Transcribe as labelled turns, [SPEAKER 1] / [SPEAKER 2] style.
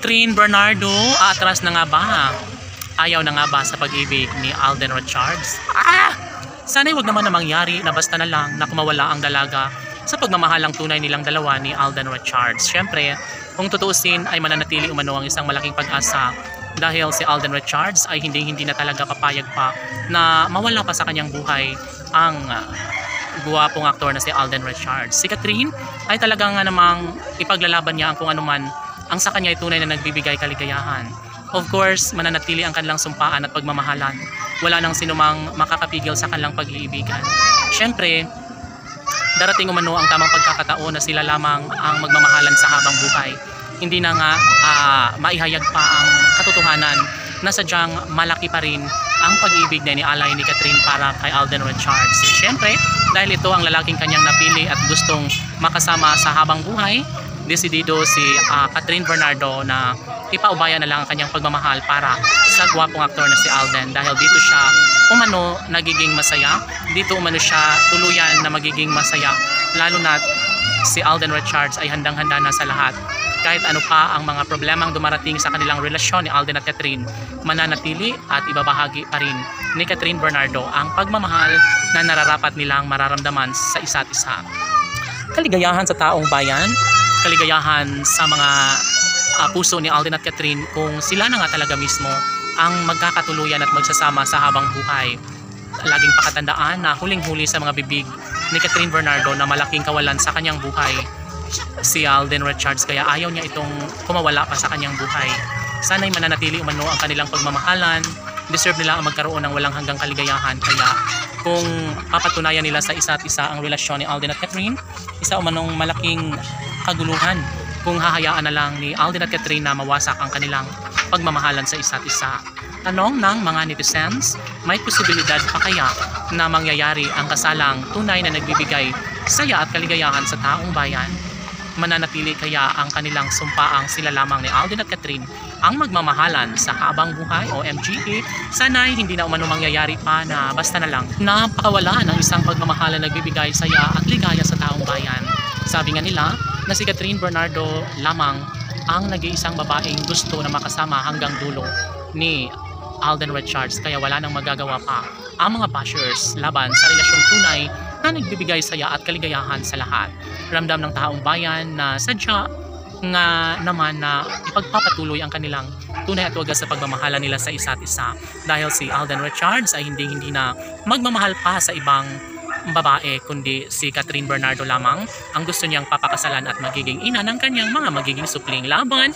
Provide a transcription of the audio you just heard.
[SPEAKER 1] Catherine Bernardo, atras na nga ba? Ayaw na nga ba sa pag-ibig ni Alden Richards? Sana'y wag naman na mangyari na basta na lang na kumawala ang dalaga sa pagmamahalang tunay nilang dalawa ni Alden Richards. Siyempre, kung tutuusin ay mananatili umano ang isang malaking pag-asa dahil si Alden Richards ay hindi na talaga papayag pa na mawala pa sa kanyang buhay ang guwapong aktor na si Alden Richards. Si Catherine ay talagang namang ipaglalaban niya ang kung anuman ang sa kanya ay tunay na nagbibigay kaligayahan. Of course, mananatili ang kanilang sumpaan at pagmamahalan. Wala nang sinumang makakapigil sa kanilang pag-iibigan. Siyempre, darating umano ang tamang pagkakataon na sila lamang ang magmamahalan sa habang buhay. Hindi na nga maihayag pa ang katotohanan na sadyang malaki pa rin ang pag-ibig na inialay ni Catherine para kay Alden Richards. Siyempre, dahil ito ang lalaking kanyang napili at gustong makasama sa habang buhay, desidido si Catherine Bernardo na ipaubaya na lang ang kanyang pagmamahal para sa gwapong aktor na si Alden, dahil dito siya umano nagiging masaya, dito umano siya tuluyan na magiging masaya, lalo na si Alden Richards ay handang-handa na sa lahat. Kahit ano pa ang mga problemang dumarating sa kanilang relasyon ni Alden at Catherine, mananatili at ibabahagi pa rin ni Catherine Bernardo ang pagmamahal na nararapat nilang mararamdaman sa isa't isa. Kaligayahan sa taong bayan, kaligayahan sa mga puso ni Alden at Catherine kung sila na nga talaga mismo ang magkakatuluyan at magsasama sa habang buhay. Laging pakatandaan na huling-huli sa mga bibig ni Catherine Bernardo na malaking kawalan sa kanyang buhay si Alden Richards, kaya ayaw niya itong kumawala pa sa kanyang buhay. Sana'y mananatili umano ang kanilang pagmamahalan. Deserve nila ang magkaroon ng walang hanggang kaligayahan, kaya kung papatunayan nila sa isa't isa ang relasyon ni Alden at Catherine, isa umanong malaking kaguluhan kung hahayaan na lang ni Alden at Catherine na mawasak ang kanilang pagmamahalan sa isa't isa. Tanong ng mga netizens, may posibilidad pa kaya na mangyayari ang kasalang tunay na nagbibigay saya at kaligayahan sa taong bayan? Mananatili kaya ang kanilang sumpaang sila lamang ni Alden at Catherine ang magmamahalan sa habang buhay o MGA? Sana'y hindi na umano mangyayari pa na basta na lang napakawala ng isang pagmamahalan nagbibigay saya at ligaya sa taong bayan. Sabi nga nila na si Catherine Bernardo lamang ang nag-iisang babaeng gusto na makasama hanggang dulo ni Alden Richards, kaya wala nang magagawa pa ang mga bashers laban sa relasyong tunay na nagbibigay saya at kaligayahan sa lahat. Ramdam ng taong bayan na sadya nga naman na ipagpapatuloy ang kanilang tunay at wagas sa pagmamahala nila sa isa't isa, dahil si Alden Richards ay hindi na magmamahal pa sa ibang babae, kundi si Catherine Bernardo lamang ang gusto niyang papakasalan at magiging ina ng kanyang mga magiging supling laban.